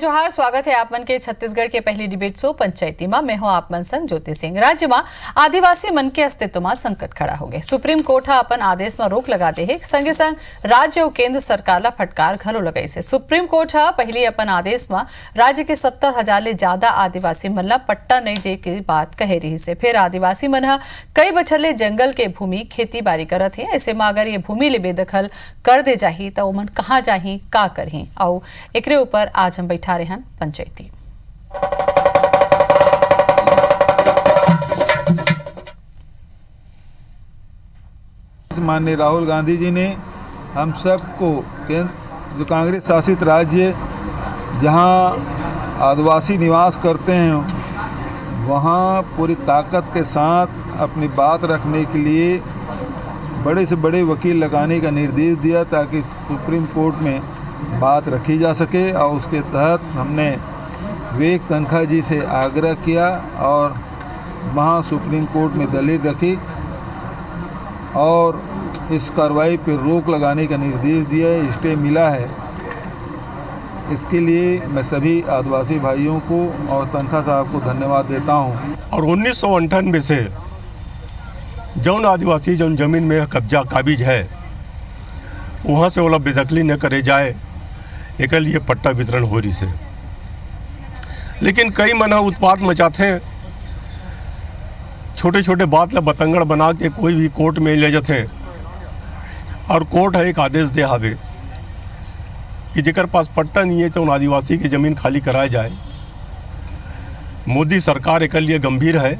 जोहार, स्वागत है आप मन के छत्तीसगढ़ के पहली डिबेट शो पंचायती में। मैं हूं आप मन संग ज्योति सिंह। राज्य में आदिवासी मन के अस्तित्व में संकट खड़ा हो गए। सुप्रीम कोर्ट हा अपन आदेश में रोक लगा दे है, संगे संग राज्य और केंद्र सरकार ला फटकार घलो लगाई से। सुप्रीम कोर्ट हा पहले अपन आदेश में राज्य के 70,000 ले ज्यादा आदिवासी मन ला पट्टा नहीं दे के बात कहे रही से। फिर आदिवासी मन हा कई बछर ले जंगल के भूमि खेती बाड़ी करत है। ऐसे में अगर ये भूमि ले बेदखल कर दे जाही तो ओमन कहाँ जाही, का करही, और एकरे ऊपर आज हम बैठा रहे हैं पंचायती। माननीय राहुल गांधी जी ने हम सबको केंद्र जो कांग्रेस शासित राज्य जहां आदिवासी निवास करते हैं वहां पूरी ताकत के साथ अपनी बात रखने के लिए बड़े से बड़े वकील लगाने का निर्देश दिया ताकि सुप्रीम कोर्ट में बात रखी जा सके। और उसके तहत हमने विवेक तनखा जी से आग्रह किया और वहाँ सुप्रीम कोर्ट में दलील रखी और इस कार्रवाई पर रोक लगाने का निर्देश दिया है, स्टे मिला है। इसके लिए मैं सभी आदिवासी भाइयों को और तनखा साहब को धन्यवाद देता हूँ। और 1998 से जौन आदिवासी जौन जमीन में कब्जा काबिज है वहाँ से वाला बेदखली न करे जाए, एक लिए पट्टा वितरण हो रही से। लेकिन कई मना उत्पात मचाते हैं, छोटे छोटे बात ला बतंगड़ बना के कोई भी कोर्ट में ले जाते हैं और कोर्ट है एक आदेश दे हावे कि जेकर पास पट्टा नहीं है तो उन आदिवासी की ज़मीन खाली कराया जाए। मोदी सरकार एक लिए गंभीर है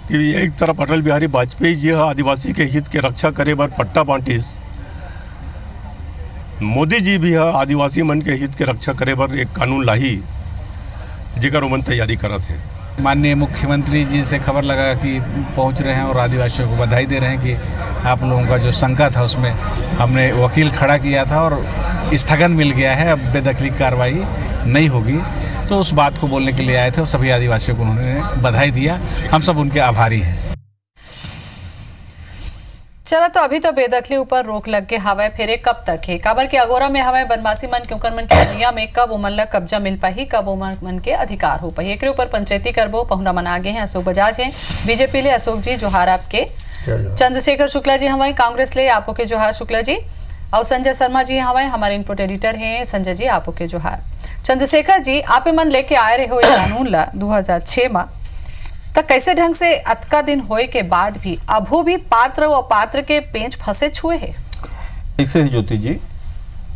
कि एक तरफ अटल बिहारी वाजपेयी जी आदिवासी के हित के रक्षा करे बर पट्टा बांटिस, मोदी जी भी है आदिवासी मन के हित के रक्षा करे बर एक कानून लाही जेकर उमन तैयारी करत है। माननीय मुख्यमंत्री जी से खबर लगा कि पहुंच रहे हैं और आदिवासियों को बधाई दे रहे हैं कि आप लोगों का जो शंका था उसमें हमने वकील खड़ा किया था और स्थगन मिल गया है, अब बेदखली कार्रवाई नहीं होगी। तो उस बात को बोलने के लिए आए थे और सभी आदिवासियों को उन्होंने बधाई दिया, हम सब उनके आभारी हैं। चला तो अभी तो बेदखली ऊपर रोक लग के हवाए फेरे कब तक है, काबर के अगोरा में हवाए बनवासी मन क्योंकि मन के दुनिया में कब उमन ला कब्जा मिल पाही, कब उमन मन के अधिकार हो पाही। एक ऊपर पंचायती करबो पहुना मन आगे हैं। अशोक बजाज हैं बीजेपी ले, अशोक जी जोहार आपके। चंद्रशेखर शुक्ला जी हमारे कांग्रेस ले, आपो के जोहार शुक्ला जी। और संजय शर्मा जी हमारे हमारे इनपुट एडिटर हैं, संजय जी आपो के जोहार। चंद्रशेखर जी आप मन लेके आए रहे हो कानून ला 2006 में, तो कैसे ढंग से अतका दिन होए के बाद भी अभो भी पात्र व अपात्र के पेंच फंसे छुए है। ऐसे ही ज्योति जी,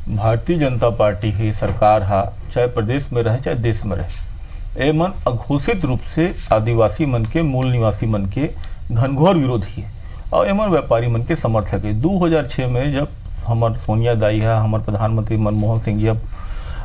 भारतीय जनता पार्टी की सरकार हा चाहे प्रदेश में रहे चाहे देश में रहे, ए मन अघोषित रूप से आदिवासी मन के मूल निवासी मन के घनघोर विरोधी है और एमन व्यापारी मन के समर्थक है। 2006 में जब हमार सोनिया दाई है, हमारे प्रधानमंत्री मनमोहन सिंह जी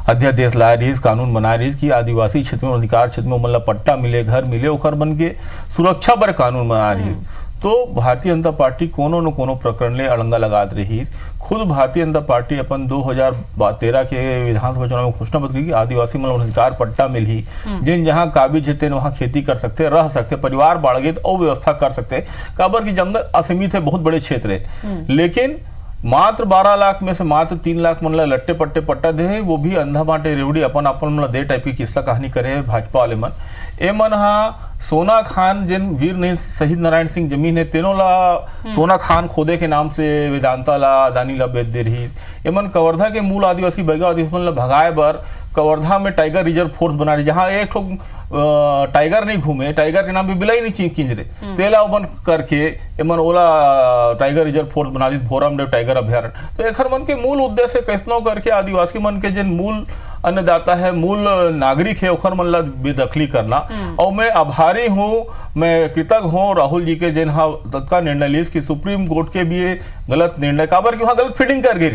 अध्यादेश लाए रही, कानून बनाए रही कि आदिवासी क्षेत्र में अधिकार क्षेत्र में मतलब पट्टा मिले, घर मिले, ओकर बन के सुरक्षा पर कानून बना रही। तो भारतीय जनता पार्टी कोनो न कोनो प्रकरण ले अड़ंगा लगात रही। खुद भारतीय जनता पार्टी अपन 2013 के विधानसभा चुनाव में घोषणा पत्र की आदिवासी मतलब अधिकार पट्टा मिली, जिन जहाँ काबिज है वहाँ खेती कर सकते, रह सकते, परिवार बढ़ गए तो व्यवस्था कर सकते। काबर की जंगल असीमित है, बहुत बड़े क्षेत्र है, लेकिन मात्र 12 लाख में से मात्र 3 लाख मन लट्टे पट्टे पट्टा दे, वो भी अंधा बांटे रेवड़ी अपन मतलब दे टाइप की किस्सा कहानी करे है भाजपा वाले मन। ए मन हा सोना खान जिन वीर नहीं शहीद नारायण सिंह जमीन है तेनों ला सोना खान खोदे के नाम से वेदांता ला अदानी ला बेच दे रही। एमन कवर्धा के मूल आदिवासी बैगा आदिवासी ला भगाए बर कवर्धा में टाइगर रिजर्व फोर्स बना रही, जहाँ एक ठो टाइगर नहीं घूमे, टाइगर के नाम पे बिलाई नहीं किंजरे, तेला ओपन करके एमन ओला टाइगर रिजर्व फोर्स बना दी, भोरामदेव टाइगर अभ्यारण्य। तो एक मन के मूल उद्देश्य कैसनो करके आदिवासी मन के जिन मूल अन्नदाता है, मूल नागरिक है, ओखर मन ला बेदखली करना। और मैं आभारी हूँ, मैं कृतज्ञ हूँ राहुल जी के जिन तत्काल निर्णय लीस कि सुप्रीम कोर्ट के भी गलत निर्णय काबर की वहाँ गलत फिटिंग कर गई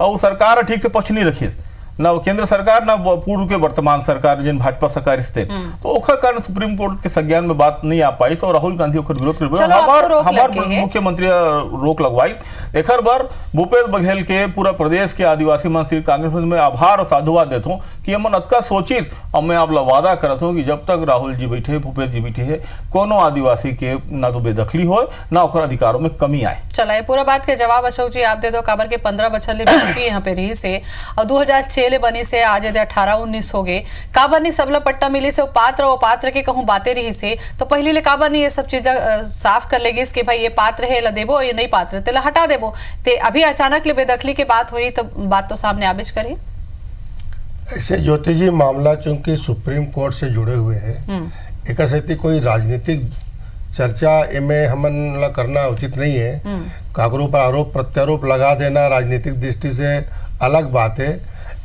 और सरकार ठीक से पक्ष नहीं रखी, ना केंद्र सरकार ना पूर्व के वर्तमान सरकार जिन भाजपा सरकार थे, तो ओखर कारण सुप्रीम कोर्ट के संज्ञान में बात नहीं आ पाई और राहुल गांधी ओखर विरोध कर हमारे मुख्यमंत्री रोक लगवाई। एक बार भूपेश बघेल के पूरा प्रदेश के आदिवासी मंत्री कांग्रेस में आभार और साधुवाद देता हूँ कि हमन अतका सोचिस और मैं आप वादा करता हूँ कि जब तक राहुल जी बैठे, भूपेश जी बैठे है, कोनो आदिवासी के ना तो बेदखली हो ना ओखर अधिकारों में कमी आए। चला ये पूरा बात के जवाब अशोक जी आप दे दो। काबर के 15 बछर ले बीजेपी यहाँ पे रही से और 2006 चेले बनी से आज यदि 18-19 हो गए का बनी सबला पट्टा मिली से वो पात्र के कहूँ बातें रही से तो पहले ले का बनी ये सब चीज साफ कर लेगी कि भाई ये पात्र है ला देबो ये नहीं पात्र ते ला हटा देबो ते अभी अचानक ले बेदखली की बात हुई तो बात तो सामने आबिज करी। ऐसे ज्योति जी मामला चूंकि सुप्रीम कोर्ट से जुड़े हुए हैं एक ऐसी कोई राजनीतिक चर्चा इनमें हमन ला करना उचित नहीं है। काकरों पर आरोप प्रत्यारोप लगा देना राजनीतिक दृष्टि से अलग बात है,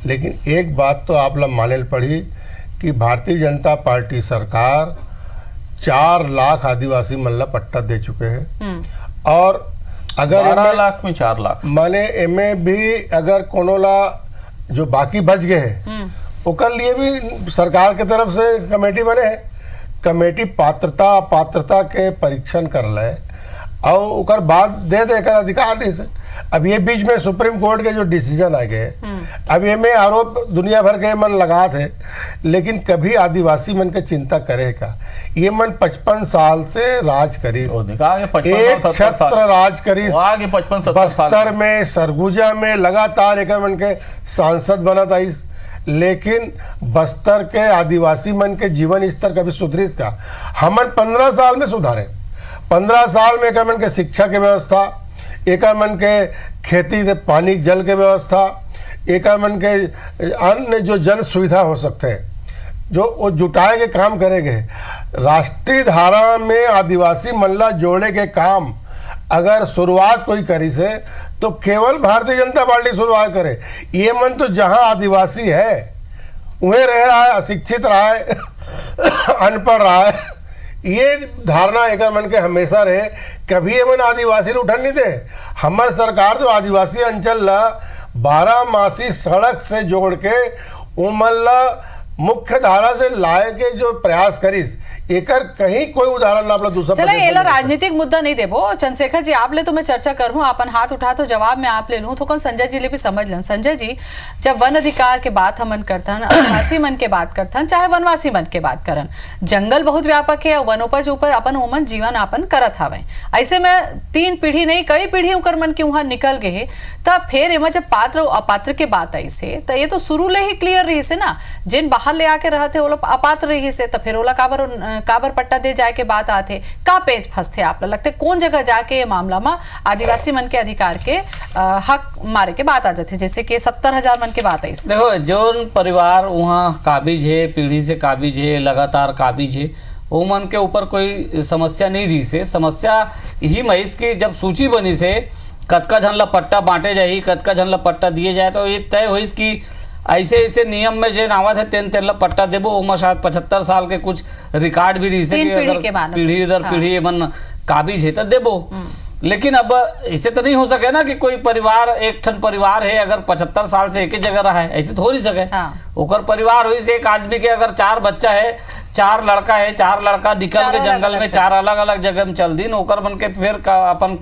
लेकिन एक बात तो आप लोग माने पड़ी कि भारतीय जनता पार्टी सरकार 4 लाख आदिवासी मन ला पट्टा दे चुके हैं और अगर 12 लाख में 4 लाख माने इनमें भी अगर कोनो ला जो बाकी बच गए हैं ओकर लिए भी सरकार के तरफ से कमेटी बने है। कमेटी पात्रता अपात्रता के परीक्षण कर ले और ओकर बाद दे दे कर अधिकार नहीं से। अब ये बीच में सुप्रीम कोर्ट के जो डिसीजन आ गए अब ये में आरोप दुनिया भर के मन लगा थे, लेकिन कभी आदिवासी मन के चिंता करे का ये मन 55 साल से राज करी एक छत्र राज करी बस्तर में सरगुजा में लगातार एक मन के सांसद बना था। लेकिन बस्तर के आदिवासी मन के जीवन स्तर कभी सुधरी का हमन 15 साल में सुधारे। 15 साल में एक मन के शिक्षा के व्यवस्था, एक मन के खेती से पानी जल के व्यवस्था, एक मन के अन्य जो जन सुविधा हो सकते हैं जो वो जुटाए के काम करेंगे। राष्ट्रीय धारा में आदिवासी मल्ला जोड़े के काम अगर शुरुआत कोई करी से तो केवल भारतीय जनता पार्टी शुरुआत करे। ये मन तो जहां आदिवासी है वहीं रह रहा है, अशिक्षित रहा है अनपढ़ रहा है, ये धारणा एक मन के हमेशा रहे। कभी ये मन आदिवासी उठन नहीं दे। हमारे सरकार तो आदिवासी अंचल ला 12 मासी सड़क से जोड़ के उमल्ला मुख्य धारा से लाए के जो प्रयास करीस एकर कहीं कोई उदाहरण आप दूसरा चलो ये राजनीतिक मुद्दा नहीं देबो। चंद्रशेखर जी आप ले तो मैं चर्चा करूं अपन हाथ उठा तो जवाब में आप ले लूं तो कौन संजय जी ले भी समझ लें। संजय जी जब वन अधिकार के बात हमन करथन आदिवासी मन के बात करथन चाहे वनवासी मन के बात करन जंगल बहुत व्यापक है और वनोपज ऊपर अपन ओमन जीवन यापन करत हवे। ऐसे में 3 पीढ़ी नहीं कई पीढ़ी उकर मन के वहां निकल गए तब फिर एमा जब पात्र और अपात्र के बात आई से तो ये तो शुरू ले ही क्लियर रही से ना जिन बाहर ले आके रहते वो लोग अपात्र रही से तो फिर ओला काबर पट्टा दे जाए के बात आते का पेज फंसते आप लगते कौन जगह जाके ये मामला में आदिवासी मन के अधिकार के हक मारे के बात आ जाती जैसे कि 70,000 मन के बात आई। देखो जो परिवार वहाँ काबिज है पीढ़ी से काबिज है लगातार काबिज है वो मन के ऊपर कोई समस्या नहीं रही से। समस्या यही महिस की जब सूची बनी से कतका झन ला पट्टा बांटे जाही कतका झन ला पट्टा दिए जाए तो ये तय हुई कि ऐसे ऐसे नियम में जो नावत है तेन ला पट्टा देबो ओमा शायद 75 साल के कुछ रिकॉर्ड भी रही से पीढ़ी दर पीढ़ी मन काबिज है तो देबो। लेकिन अब ऐसे तो नहीं हो सके ना कि कोई परिवार एक ठन परिवार है अगर 75 साल से एक ही जगह रहा है ऐसे तो हो नहीं सके। ओकर परिवार हुई से एक आदमी के अगर 4 बच्चा है 4 लड़का है 4 लड़का निकल के जंगल में 4 अलग अलग जगह में चल दिन ओकर बन के फिर अपन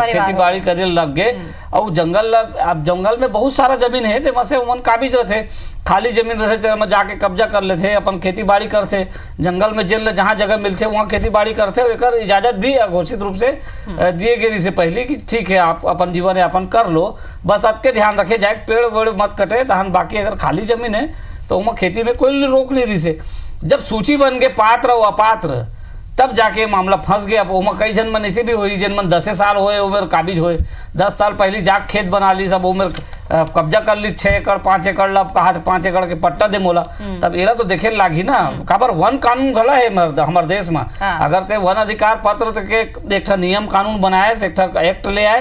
खेती बाड़ी करे लग गए और जंगल में बहुत सारा जमीन है तो से उमन काबिज रहते खाली जमीन रहते में जाके कब्जा कर लेते अपन खेती बाड़ी करते जंगल में जेल जहाँ जगह मिलते वहाँ खेती बाड़ी करते एकर इजाजत भी घोषित रूप से दिए गए से पहले कि ठीक है आप अपन जीवन यापन कर लो बस आपके ध्यान रखे जाए पेड़ वेड़ मत कटे तहन बाकी अगर खाली जमीन है तो वहाँ खेती में कोई रोक नहीं रही से। जब सूची बन गए पात्र और अपात्र तब जाके मामला फंस गया। अब उमर कई जन मन ऐसे भी हुई जिन मन 10 साल हुए उम्र काबिज हुए 10 साल पहले जाके खेत बना ली सब उम्र कब्जा कर ली 6 एकड़ 5 एकड़ लब कहा 5 एकड़ के पट्टा दे मोला तब एरा तो देखे लागी ना काबर वन कानून गला है हमारे देश में अगर ते वन अधिकार पत्र के एक नियम कानून बनाए एक एक्ट ले आए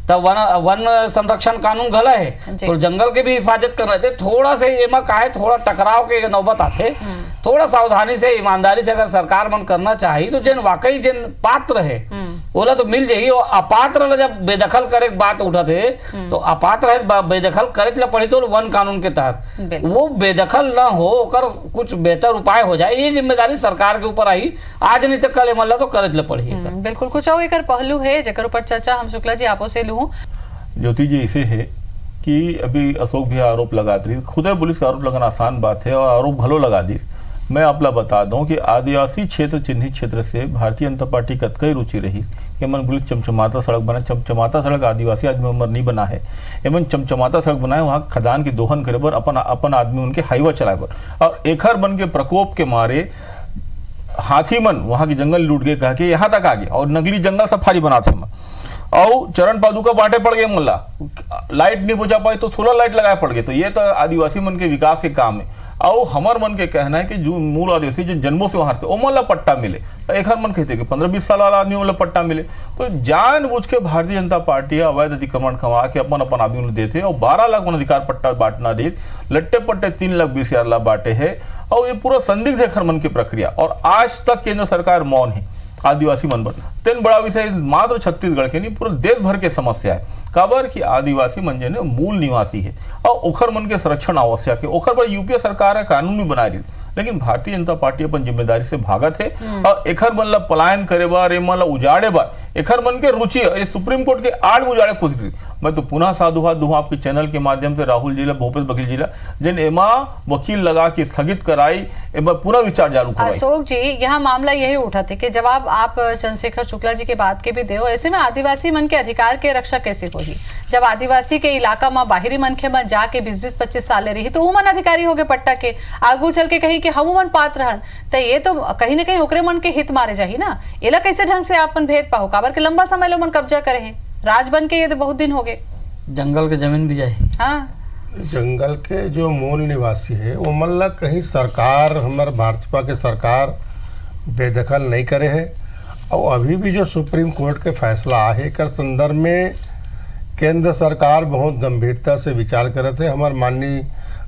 तब वन संरक्षण कानून गला है तो जंगल के भी हिफाजत कर रहे थे। थोड़ा से एमा काहे थोड़ा टकराव के नौबत आते थोड़ा सावधानी से ईमानदारी से अगर सरकार मन करना चाहिए तो जिन वाकई जिन पात्र है ओला तो मिल जाही और अपात्र जब बेदखल करे बात उठाते तो अपात्र है बेदखल करे पड़ी तो वन कानून के तहत वो बेदखल न हो कर कुछ बेहतर उपाय हो जाए ये जिम्मेदारी सरकार के ऊपर आई आज नहीं तो कल मल्ला तो करे पड़ी। बिल्कुल कुछ और एक पहलू है जकर ऊपर चर्चा हम शुक्ला जी आपो से लूं। ज्योति जी ऐसे है कि अभी अशोक भी आरोप लगाती रही खुद पुलिस का आरोप लगाना आसान बात है और आरोप भलो लगा दी। मैं आपला बता दूं कि आदिवासी क्षेत्र चिन्हित क्षेत्र से भारतीय जनता पार्टी कतकई रुचि रही कि मन बोले चमचमाता सड़क बना। चमचमाता सड़क आदिवासी आदमी मन नहीं बना है, एमन चमचमाता सड़क बनाए वहाँ खदान के दोहन करे बर, अपन आदमी उनके हाईवा चलाए बर। और एखर मन के प्रकोप के मारे हाथी मन वहाँ के जंगल लूट गए, कह के यहाँ तक आ गए और नकली जंगल सफारी बनाते मन। और चरण पादुका बांटे पड़ गए मुल्ला, लाइट नहीं पहुंचा पाए तो सोलर लाइट लगाए पड़ गए। तो ये तो आदिवासी मन के विकास के काम है। और हमार मन के कहना है कि जो मूल आदिवासी जो जन्मों से वहां थे वो मन ला पट्टा मिले। एक हर मन कहते कि 15-20 साल वाला आदमी मतलब पट्टा मिले। तो जानबूझ के भारतीय जनता पार्टी अवैध अतिक्रमण खवा के अपन आदमी देते और 12 लाख वन अधिकार पट्टा बांटना दे, लट्टे पट्टे 3,20,000 लाख बांटे है। और ये पूरा संदिग्ध है खरमन की प्रक्रिया। और आज तक केंद्र सरकार मौन है आदिवासी मन पर। तीन बड़ा विषय मात्र छत्तीसगढ़ के नहीं पूरे देश भर के समस्या है। काबर की आदिवासी मन जो मूल निवासी है और ओखर मन के संरक्षण आवश्यक है। ओखर पर यूपीए सरकार है कानून भी बना रही, लेकिन भारतीय जनता पार्टी अपन जिम्मेदारी से भागत है। और एखर मन ला पलायन करे बार, ए मन ला उजाड़े बार, एखर मन के रुचि है सुप्रीम कोर्ट के आड़ में उजाड़े खुद की। मैं तो पुनः साधुवाद दूं आपके चैनल के माध्यम से राहुल जी ला, भूपेश बघेल जी ला, जिन एमा वकील लगा के स्थगित कराई, एमा पूरा विचार जारू करवाई। अशोक जी, यहाँ मामला यही उठा थे कि जवाब आप चंद्रशेखर शुक्ला जी के बात के भी दे, ऐसे में आदिवासी मन के अधिकार के रक्षा कैसे होगी जब आदिवासी के इलाका में बाहरी मनखे में जाके 20-25 साल रही तो मन अधिकारी हो गए पट्टा के, आगू चल के कही कि हम मन पात्र हन, तो ये तो कहीं ना कहीं ओकरे मन के हित मारे जाही ना। एला कैसे ढंग से आपन भेद पाओ, काबर के लंबा समय लो मन कब्जा करे हैं, राज बन के ये तो बहुत दिन हो गए। जंगल के जमीन भी जाए, हाँ जंगल के जो मूल निवासी है वो मतलब कहीं सरकार, हमारे भाजपा के सरकार बेदखल नहीं करे है। और अभी भी जो सुप्रीम कोर्ट के फैसला आहे कर संदर्भ में केंद्र सरकार बहुत गंभीरता से विचार करे थे। हमारे माननीय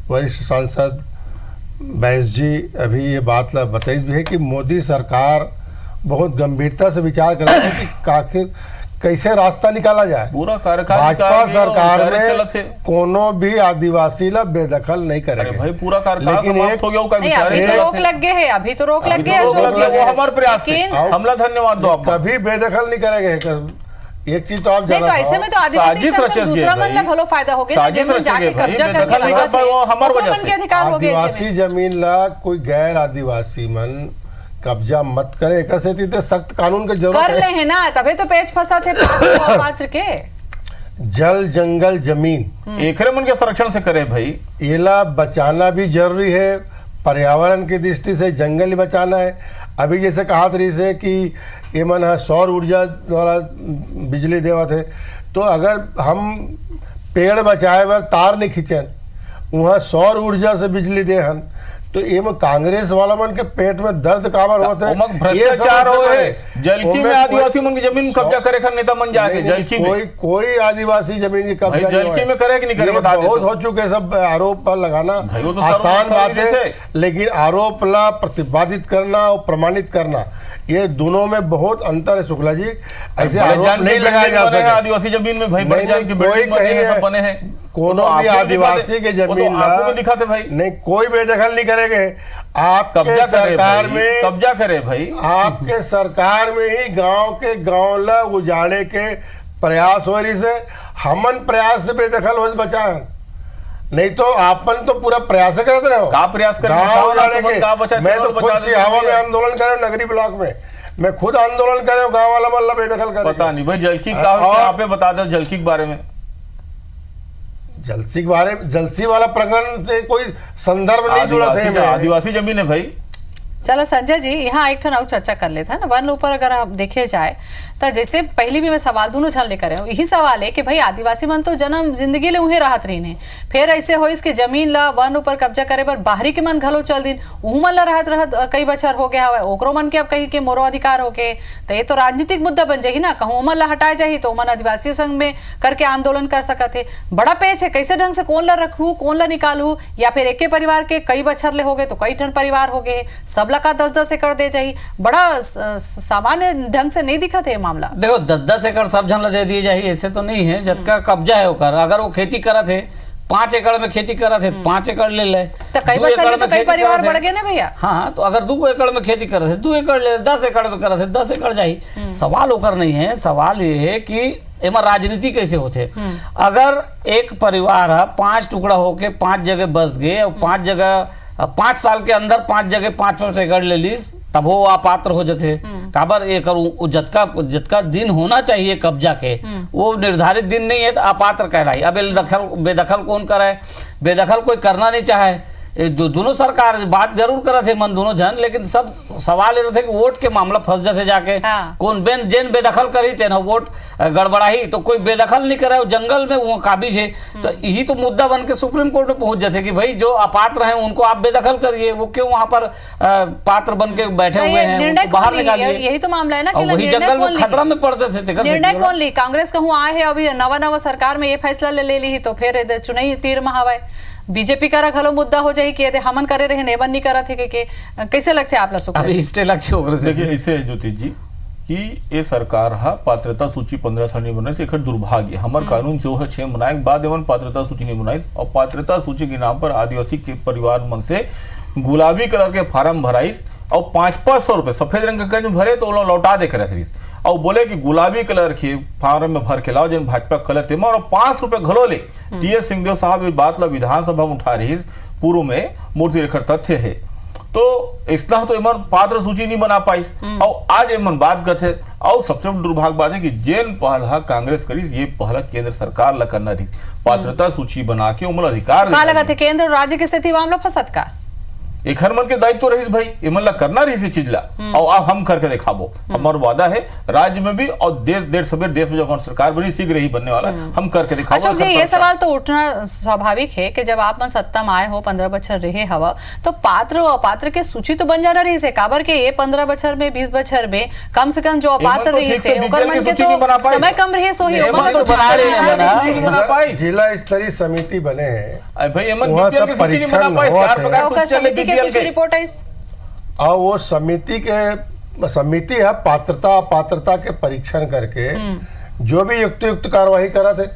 वरिष्ठ सांसद बैस जी अभी ये बात बताई भी है कि मोदी सरकार बहुत गंभीरता से विचार कर रही है कि आखिर कैसे रास्ता निकाला जाए। पूरा कार्यकाल भाजपा सरकार चलत है, में कोनो भी आदिवासी ला बेदखल नहीं करेंगे। भाई पूरा कार्यकाल समाप्त हो गया, वो का नहीं, विचार अभी है। तो रोक लग गए है, अभी तो रोक लग गए है अशोक जी। वो हमारे प्रयास है, लेकिन- हमला धन्यवाद दो आपका। कभी बेदखल नहीं करेंगे। एक चीज तो आप नहीं, तो ऐसे में तो आदिवासी साजिश से रचे दूसरा भाई। मतलब भलो फायदा हो गया ना, साजिश जमीन रचे जाके भाई, कब्जा बेदखल करके नहीं कर पाए, वो हमार वजह मन से। के अधिकार हो गए ऐसे आदिवासी में। जमीन ला कोई गैर आदिवासी मन कब्जा मत करे, एक से तीते सख्त कानून की जरूरत कर ले है। है ना, तबे तो पेच फंसा थे पात्र के। जल जंगल जमीन एकरे मन के संरक्षण से करे भाई। इला बचाना भी जरूरी है, पर्यावरण की दृष्टि से जंगल ही बचाना है। अभी जैसे कहा रही से कि ये मन है सौर ऊर्जा द्वारा बिजली देवत है, तो अगर हम पेड़ बचाए बर तार नहीं खींचन, वहाँ सौर ऊर्जा से बिजली दे हन, तो ये में कांग्रेस वाला मन के पेट में दर्द काबर होता उमक है। भ्रष्टाचार हो है, जलकी में आदिवासी मन की जमीन कब्जा करे खर नेता मन जाके जलकी में कोई आदिवासी जमीन की कब्जा भाई नहीं जलकी हुआ में करे कि नहीं करे ये बता दे बहुत तो। हो चुके सब आरोप पर लगाना भाई वो तो आसान बात सर्वसम्मति है, से। लेकिन आरोप ला प्रतिपादित करना और प्रमाणित करना ये दोनों में बहुत अंतर है। शुक्ला जी, ऐसे आरोप नहीं लगाया जा सकता। आदिवासी जमीन में भाई नहीं, बड़े जान की कोई बिल्डिंग बने कहीं हैं, है, सब बने हैं, कोनो वो तो भी आंखों में आदिवासी दिखाते- के वो तो जमीन आंखों में दिखाते भाई। नहीं, कोई बेदखल नहीं करेंगे। आपके कब्जा करे सरकार भाई, में कब्जा करे भाई। आपके सरकार में ही गांव ला उजाड़े के प्रयास हो रही से हमन प्रयास से बेदखल हो बचाए, नहीं तो आपन तो पूरा प्रयास करते रहो। का प्रयास कर गाँव उजाड़े के का बचा मैं तो खुद सिहावा में आंदोलन करे, नगरी ब्लॉक में मैं खुद आंदोलन करे, गाँव वाला मल्ला बेदखल करे। पता नहीं भाई जलकी का और- यहाँ पे बता दो जलकी के बारे में। जलसी वाला प्रकरण से कोई संदर्भ नहीं जुड़ा थे। आदिवासी जमीन है भाई। चलो संजय जी, यहाँ एक ठन और चर्चा कर लेते हैं ना वन ऊपर। अगर आप देखे जाए तो जैसे पहली भी मैं सवाल दोनों छन लेकर आया हूँ, यही सवाल है कि भाई आदिवासी मन तो जन्म जिंदगी ले उहे राहत रही ने, फिर ऐसे हो इसके जमीन ला वन ऊपर कब्जा करे पर बाहरी के मन घलो चल दिन उहू मन ला राहत कई बछर हो गया हवे, ओकरो मन के अब कहीं के मोरो अधिकार हो गए, तो ये तो राजनीतिक मुद्दा बन जाही ना। कहूँ मन ला हटाए जाही तो मन आदिवासी संघ में करके आंदोलन कर सकते है। बड़ा पेच है, कैसे ढंग से कौन ला रखू कौन ला निकालू, या फिर एक परिवार के कई बछर ले हो गए तो कई ठन परिवार हो गए, सब ला का 10-10 एकड़ दे जाही। बड़ा सामान्य ढंग से नहीं दिखा थे मामला। देखो 10-10 एकड़ सब झन ला दे दिए जाही ऐसे तो नहीं है। जतका कब्जा है ओकर, अगर वो खेती करत है 5 एकड़ में खेती करत है 5 एकड़ ले ले, तो कई 2 बछर एकड़ में तो में कई खेती परिवार करत है। बढ़ गए ना भैया। हाँ, तो अगर 2 एकड़ में खेती करत है 2 एकड़ ले, 10 एकड़ में करत है 10 एकड़ जाही। सवाल ओकर नहीं है, सवाल ये है कि एमा राजनीति कैसे होते। अगर एक परिवार है 5 टुकड़ा होके 5 जगह बस गए और 5 जगह 5 साल के अंदर 5 जगह 5 एकड़ ले लीस तब वो अपात्र हो जाते। काबर एक जतका दिन होना चाहिए कब्जा के वो निर्धारित दिन नहीं है तो अपात्र कहलाई। अब बेदखल कौन करे, बेदखल कोई करना नहीं चाहे। दोनों सरकार बात जरूर करत है मन दोनों जन, लेकिन सब सवाल ये रहते कि वोट के मामला फंस जाते जाके। हाँ। कौन जेन बेदखल करी थे ना वोट गड़बड़ाही तो कोई बेदखल नहीं करे, जंगल में वो काबिज है। तो यही तो मुद्दा बन के सुप्रीम कोर्ट में पहुंच जाते कि भाई जो अपात्र हैं उनको आप बेदखल करिए, वो क्यों वहां पर पात्र बन के बैठे हुए हैं, उनको बाहर निकालिए। यही तो मामला है ना कि वही जंगल में खतरा में पड़ते थे। निर्णय कौन ली? कांग्रेस कहूँ आए है अभी नवा सरकार में ये फैसला ले ली तो फिर चुनाई तीर महावाय बीजेपी का घलो मुद्दा हो जाए कि हमन करे रहे नेबन नहीं करा थे के कैसे लगते आप लोग? अभी इस्टे लक्ष्य देखिए ऐसे है ज्योति जी कि ये सरकार हा पात्रता सूची 15 साल नहीं बनाई एक दुर्भाग्य। हमार कानून जो है 6 बनाए बाद एवं पात्रता सूची नहीं बनाई और पात्रता सूची के नाम पर आदिवासी के परिवार मन से गुलाबी कलर के फार्म भराइस और 500 रुपए सफेद रंग का भरे तो लौटा दे कर और बोले कि गुलाबी कलर के फार्म में भर के लाओ जिन भाजपा कलर थे और 5 रुपए घलो ले। टी एस सिंहदेव साहब इस बात ला विधानसभा में उठा रही पूर्व में मूर्ति रेखर तथ्य है तो इसना तो इमन पात्र सूची नहीं बना पाई और आज इमन बात करते। और सबसे दुर्भाग्य बात है कि जेन पहला कांग्रेस करी ये पहला केंद्र सरकार ला करना रही पात्रता सूची बना के उमल अधिकार का लगा थे केंद्र और राज्य के स्थिति मामला फसत का एक हर मन के दायित्व तो रही भाई इमन ला करना रही सी चीज ला और आप हम करके दिखाबो। हमारा वादा है राज्य में भी और देश में जब सरकार बनी शीघ्र ही बनने वाला हम करके दिखाबो। अशोक जी ये सवाल तो उठना स्वाभाविक है कि जब आप सत्ता में आए हो 15 बच्चर रहे हवा तो पात्र और अपात्र के सूची तो बन जाना रही से काबर के ये 15 बच्चर में 20 बच्चर में कम से कम जो अपात्र रही से ओकर मन के तो समय कम रहे सो ही जिला स्तरीय समिति बने हैं भाई एमन और वो समिति है पात्रता के परीक्षण करके जो भी युक्त कार्रवाई करा थे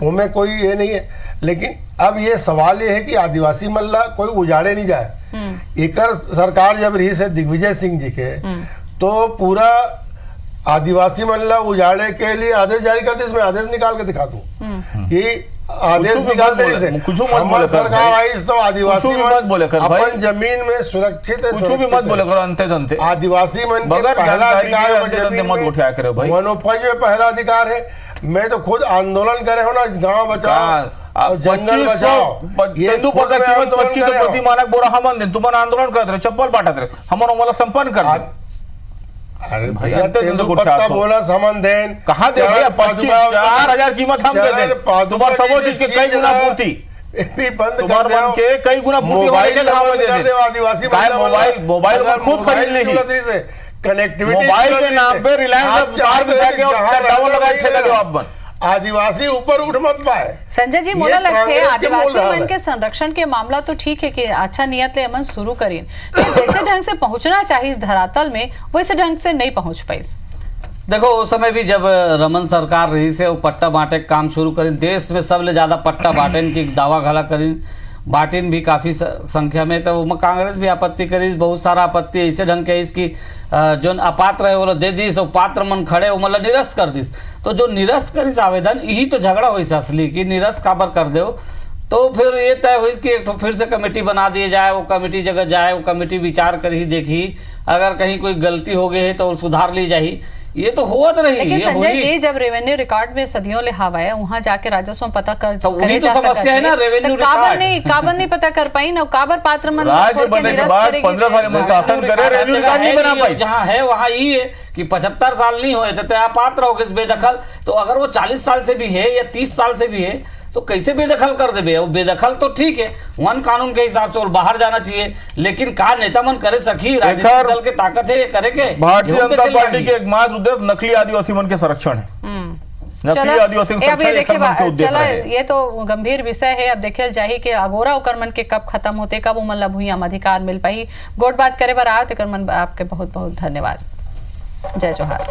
उनमें कोई ये नहीं है। लेकिन अब ये सवाल ये है कि आदिवासी मल्ला कोई उजाड़े नहीं जाए। एकर सरकार जब रही से दिग्विजय सिंह जी के तो पूरा आदिवासी मल्ला उजाड़े के लिए आदेश जारी कर दी। इसमें आदेश निकाल के दिखा दूं कि आदेश निकाल देने से हमारी सरकार आई तो आदिवासी अपन जमीन में सुरक्षित कुछ भी मत बोले करो अंते आदिवासी मन के पहला अधिकार वनोपज में पहला अधिकार है। मैं तो खुद आंदोलन करे हो ना गांव बचाओ जंगल बचाओ ये प्रति मानक बोरा हम तुम्हारा आंदोलन करते रहे चप्पल बांटते रहे हमारा संपन्न कर दे। अरे भैया तेंदुपत्ता बोला समन देन कहाँ दे भैया 4,000 कीमत हम दे दें तुम्हारा सब चीज के कई गुना पूर्ति तुम्हारे मन के कई गुना पूर्ति वाले के गांव में दे दें। आदिवासी मोबाइल में खूब खरीद लेंगे कनेक्टिविटी मोबाइल के नाम पे रिलायंस टावर लगा ठेका दो आप बन आदिवासी ऊपर उठ मत पाए। संजय जी मोला लगते है आदिवासी मन के संरक्षण के मामला तो ठीक है कि अच्छा नियत ले अमन शुरू करें जैसे ढंग से पहुंचना चाहिए इस धरातल में वैसे ढंग से नहीं पहुंच पाई। देखो उस समय भी जब रमन सरकार रही से वो पट्टा बांटे काम शुरू करी देश में सबले ज्यादा पट्टा बांटन की दावा घला करी बाटिन भी काफ़ी संख्या में तो कांग्रेस भी आपत्ति करी बहुत सारा आपत्ति ऐसे ढंग के इसकी जो अपात्र है वो दे दिस और पात्र मन खड़े वो मतलब निरस्त कर दिस। तो जो निरस्त करिस आवेदन यही तो झगड़ा हुई असली कि निरस्त काबर कर दो। तो फिर ये तय हुई कि एक तो फिर से कमेटी बना दिए जाए वो कमेटी जगह जाए वो कमेटी विचार कर ही देखी अगर कहीं कोई गलती हो गई है तो सुधार ली जाए। ये तो हुआ तो नहीं। लेकिन संजय जी जब रेवेन्यू रिकॉर्ड में सदियों ले हवा है वहाँ जाके राजस्व पता कर तो वही तो समस्या है ना रेवेन्यू रिकॉर्ड काबर नहीं पता कर पाई ना काबर पात्र मन राज्य बनने के बाद 15 साल में शासन करे रेवेन्यू रिकॉर्ड नहीं बना पाई। जहाँ है वहाँ ये है कि 75 साल नहीं हुए तो आप पात्र हो गए बेदखल। तो अगर वो 40 साल से भी है या 30 साल से भी है तो कैसे बेदखल कर दे। वो बेदखल तो ठीक है वन कानून के हिसाब से और बाहर जाना चाहिए लेकिन का नेता मन करे सकी राजनीतिक दल के ताकत है ये करे के। भारतीय जनता पार्टी के एकमात्र उद्देश्य नकली आदिवासी मन के संरक्षण है। नकली आदिवासी चला ये तो गंभीर विषय है। अब देखे जाए कि अगोरा उकर मन के कब खत्म होते कब उमन ला भूया में अधिकार मिल पाई। गोट बात करे बार आओ तो मन आपके बहुत बहुत धन्यवाद। जय जोहार।